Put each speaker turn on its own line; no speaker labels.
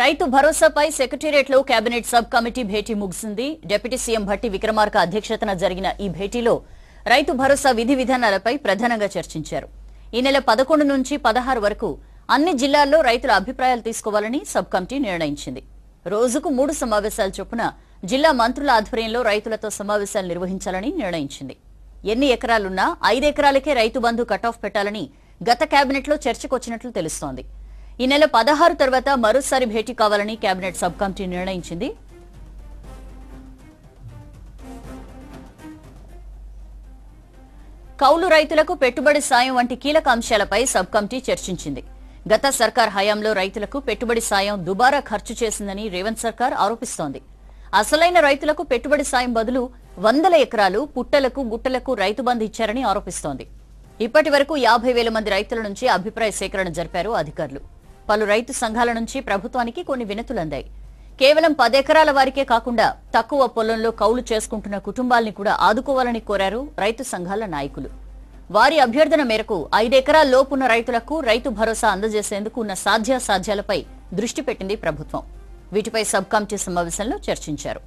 రైతు భరోసాపై సెక్రటేరియట్లో cabinet sub committee భేటీ ముగిసింది. డిప్యూటీ సీఎం భట్టి విక్రమార్క అధ్యక్షతన జరిగిన ఈ భేటీలో రైతు భరోసా విధి విధానాలపై ప్రధానంగా చర్చించారు. ఈ నెల 11 నుంచి 16 వరకు అన్ని జిల్లాల్లో రైతుల అభిప్రాయాలు తీసుకోవాలని సబ్ కమిటీ నిర్ణయించింది. రోజుకు 3 సమావేశాల చొప్పున జిల్లా మంత్రుల ఆధ్వర్యంలో రైతులతో సమావేశాలు నిర్వహించాలని నిర్ణయించింది. ఎన్ని ఎకరాలున్నా 5 ఎకరాలకే రైతు బంధు కటాఫ్ పెట్టాలని గత కేబినెట్లో చర్చకొచ్చినట్లు తెలుస్తోంది. ఈ నెల 16 తర్వాత మరోసారి భేటీ కావాలని కేబినెట్ సబ్ కమిటీ నిర్ణయించింది. కౌలు రైతులకు పెట్టుబడి సాయం వంటి కీలక అంశాలపై సబ్ కమిటీ చర్చించింది. గత సర్కార్ హయాంలో రైతులకు పెట్టుబడి సాయం దుబారా ఖర్చు చేసిందని రేవంత్ సర్కార్ ఆరోపిస్తోంది. అసలైన రైతులకు పెట్టుబడి సాయం బదులు 100 ఎకరాలు పుట్టలకు గుట్టలకు రైతు బంధు ఇచ్చారని ఆరోపిస్తోంది. ఇప్పటి వరకు 50,000 మంది రైతుల నుంచి అభిప్రాయ సేకరణ జరిపారు అధికారులు. పలు రైతు సంఘాల నుంచి ప్రభుత్వానికి కొన్ని వినతులందాయి. కేవలం 10 ఎకరాల వారికే కాకుండా తక్కువ పొలంలో కౌలు చేసుకుంటున్న కుటుంబాల్ని కూడా ఆదుకోవాలని కోరారు రైతు సంఘాల నాయకులు. వారి అభ్యర్థన మేరకు 5 ఎకరాల లోపున్న రైతులకు రైతు భరోసా అందజేసేందుకు ఉన్న సాధ్యాసాధ్యాలపై దృష్టి పెట్టింది ప్రభుత్వం. వీటిపై సబ్ కమిటీ సమావేశంలో చర్చించారు.